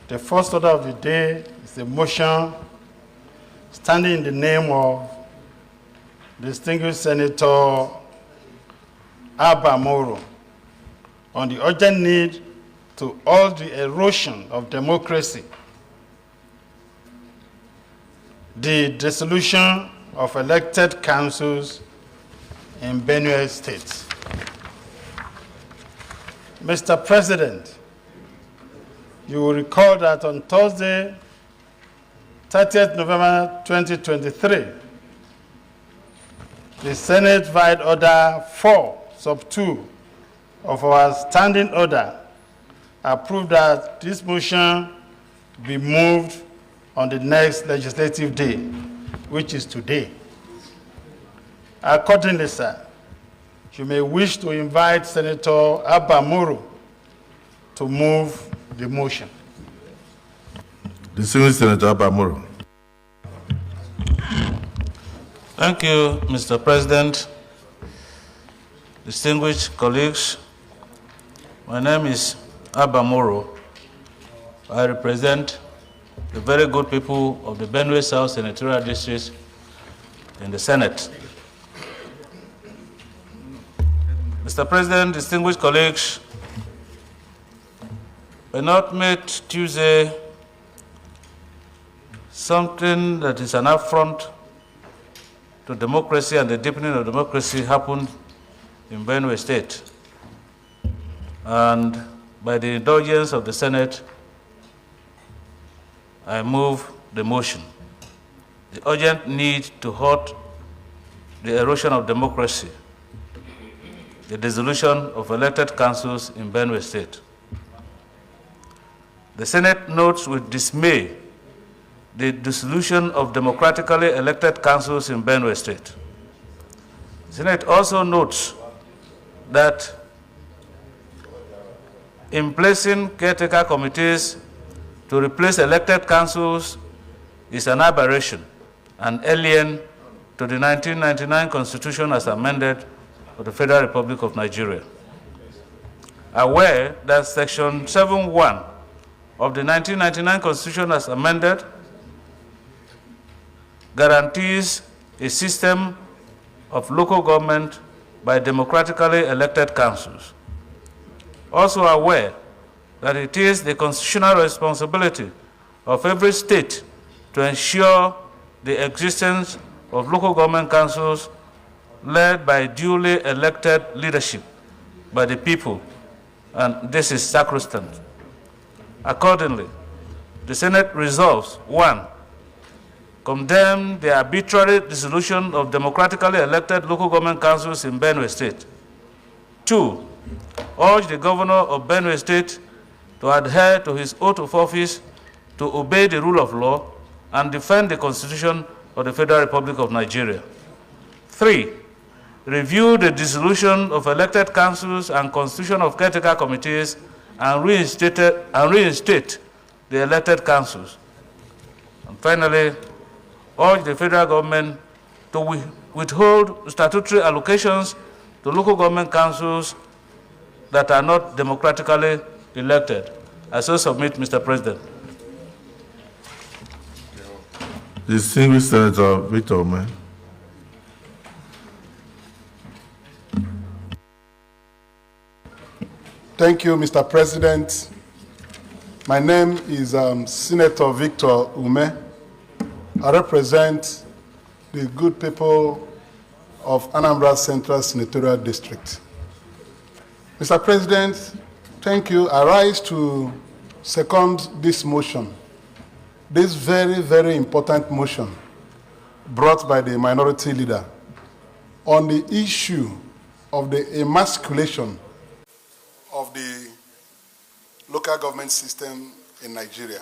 The first order of the day is a motion standing in the name of distinguished Senator Moro on the urgent need to halt the erosion of democracy, the dissolution of elected councils in Benue State. Mr. President, you will recall that on Thursday, 30th November 2023, the Senate vide order 4, sub 2 of our standing order approved that this motion be moved on the next legislative day, which is today. Accordingly, sir, you may wish to invite Senator Moro to move the motion. Distinguished Senator Moro. Thank you, Mr. President. Distinguished colleagues, my name is Moro. I represent the very good people of the Benue South Senatorial District in the Senate. Mr. President, distinguished colleagues, I not made Tuesday something that is an affront to democracy and the deepening of democracy happened in Benue State. And by the indulgence of the Senate, I move the motion. The urgent need to halt the erosion of democracy, the dissolution of elected councils in Benue State. The Senate notes with dismay the dissolution of democratically elected councils in Benue State. The Senate also notes that in placing caretaker committees to replace elected councils is an aberration and alien to the 1999 Constitution as amended of the Federal Republic of Nigeria. Aware that Section 7.1 of the 1999 Constitution as amended guarantees a system of local government by democratically elected councils. Also aware that it is the constitutional responsibility of every state to ensure the existence of local government councils led by duly elected leadership by the people, and this is sacrosanct. Accordingly, the Senate resolves: 1, condemn the arbitrary dissolution of democratically elected local government councils in Benue State. 2, urge the governor of Benue State to adhere to his oath of office, to obey the rule of law, and defend the Constitution of the Federal Republic of Nigeria. 3, review the dissolution of elected councils and constitution of caretaker committees and reinstate the elected councils. And finally, urge the federal government to withhold statutory allocations to local government councils that are not democratically elected. I so submit, Mr. President. Distinguished Senator Victor Umeh. Thank you, Mr. President. My name is Senator Victor Umeh. I represent the good people of Anambra Central Senatorial District. Mr. President, thank you. I rise to second this motion, this very, very important motion brought by the minority leader on the issue of the emasculation of the local government system in Nigeria.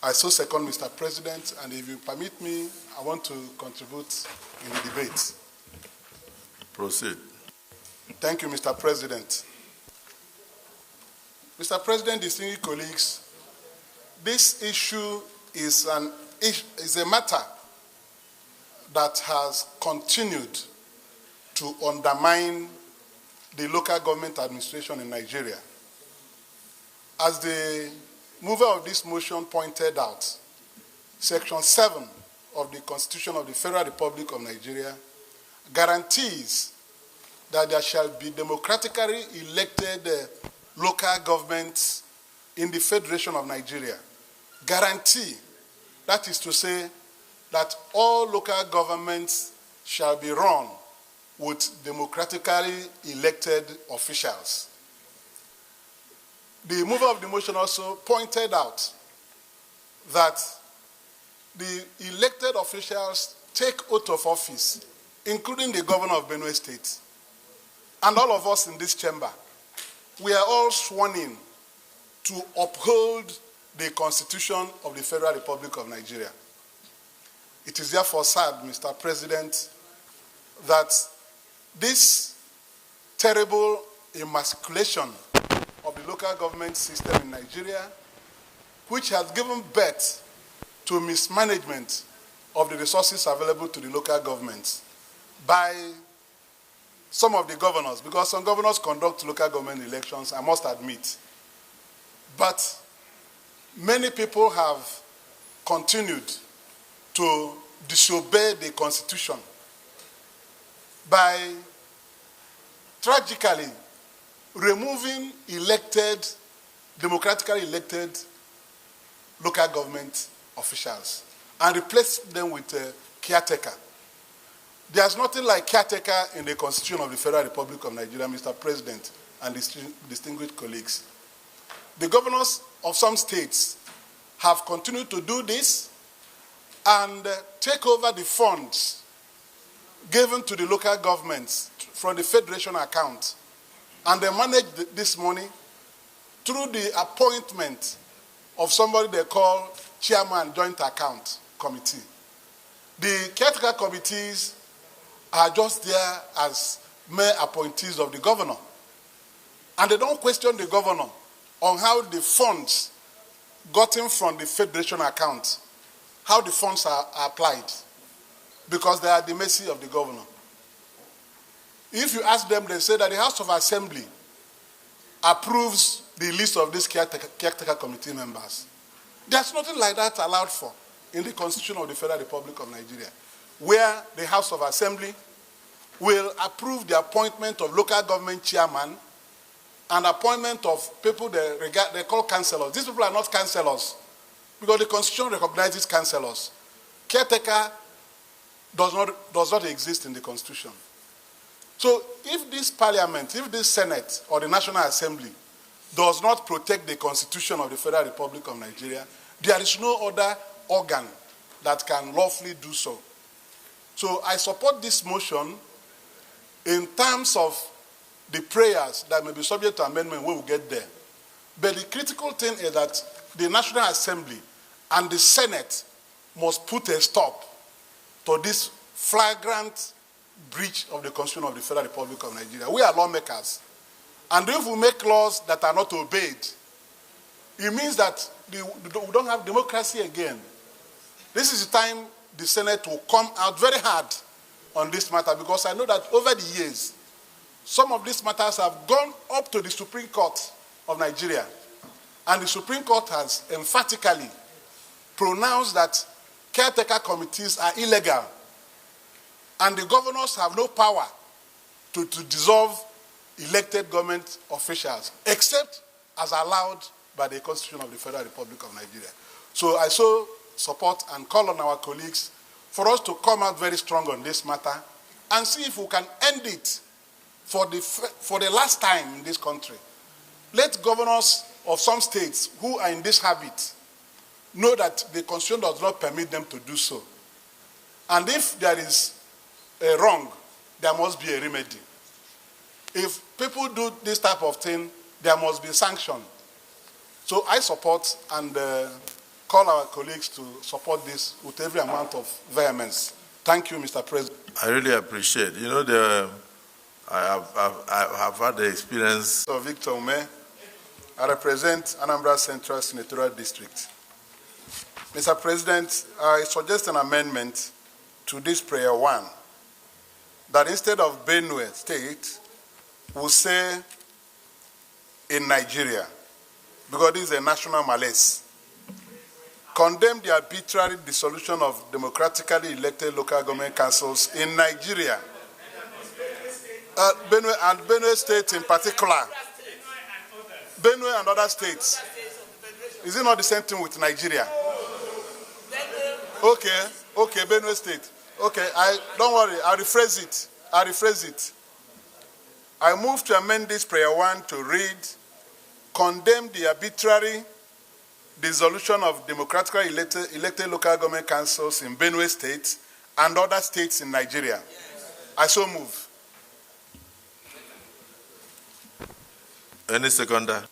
I so second, Mr. President, and if you permit me, I want to contribute in the debate. Proceed. Thank you, Mr. President. Mr. President, distinguished colleagues, this issue is a matter that has continued to undermine the local government administration in Nigeria. As the mover of this motion pointed out, Section 7 of the Constitution of the Federal Republic of Nigeria guarantees that there shall be democratically elected local governments in the Federation of Nigeria. Guarantee, that is to say, that all local governments shall be run with democratically elected officials. The mover of the motion also pointed out that the elected officials take oath of office, including the governor of Benue State. And all of us in this chamber, we are all sworn in to uphold the Constitution of the Federal Republic of Nigeria. It is therefore sad, Mr. President, that this terrible emasculation of the local government system in Nigeria, which has given birth to mismanagement of the resources available to the local governments by some of the governors, because some governors conduct local government elections, I must admit. But many people have continued to disobey the Constitution by tragically removing democratically elected local government officials and replace them with a caretaker. There's nothing like caretaker in the Constitution of the Federal Republic of Nigeria, Mr. President and distinguished colleagues. The governors of some states have continued to do this and take over the funds given to the local governments from the federation account, and they manage this money through the appointment of somebody they call chairman joint account committee. The caretaker committees are just there as mere appointees of the governor, and they don't question the governor on how the funds gotten from the federation account, how the funds are applied, because they are at the mercy of the governor. If you ask them, they say that the House of Assembly approves the list of these caretaker committee members. There's nothing like that allowed for in the Constitution of the Federal Republic of Nigeria, where the House of Assembly will approve the appointment of local government chairman and appointment of people they call councillors. These people are not councillors because the Constitution recognizes councillors. Caretaker does not exist in the Constitution. So if this Parliament, if this Senate or the National Assembly does not protect the Constitution of the Federal Republic of Nigeria, there is no other organ that can lawfully do so. So I support this motion in terms of the prayers that may be subject to amendment when we get there. But the critical thing is that the National Assembly and the Senate must put a stop to this flagrant breach of the Constitution of the Federal Republic of Nigeria. We are lawmakers. And if we make laws that are not obeyed, it means that we don't have democracy again. This is the time the Senate will come out very hard on this matter, because I know that over the years, some of these matters have gone up to the Supreme Court of Nigeria. And the Supreme Court has emphatically pronounced that caretaker committees are illegal. And the governors have no power to dissolve elected government officials, except as allowed by the Constitution of the Federal Republic of Nigeria. So I so support and call on our colleagues for us to come out very strong on this matter and see if we can end it for the last time in this country. Let governors of some states who are in this habit know that the Constitution does not permit them to do so. And if there is a wrong, there must be a remedy. If people do this type of thing, there must be sanction. So I support and call our colleagues to support this with every amount of vehemence. Thank you, Mr. President. I really appreciate. You know, I have had the experience. Sen.Victor Umeh, I represent Anambra Central Senatorial District. Mr. President, I suggest an amendment to this prayer 1, that instead of Benue State, we'll say in Nigeria. because this is a national malaise. Condemn the arbitrary dissolution of democratically elected local government councils in Nigeria. Benue State in particular. Benue and other states. Is it not the same thing with Nigeria? Okay, Benue State. Okay, don't worry, I'll rephrase it. I move to amend this prayer 1 to read, condemn the arbitrary dissolution of democratically elected local government councils in Benue State and other states in Nigeria. I so move. Any seconder?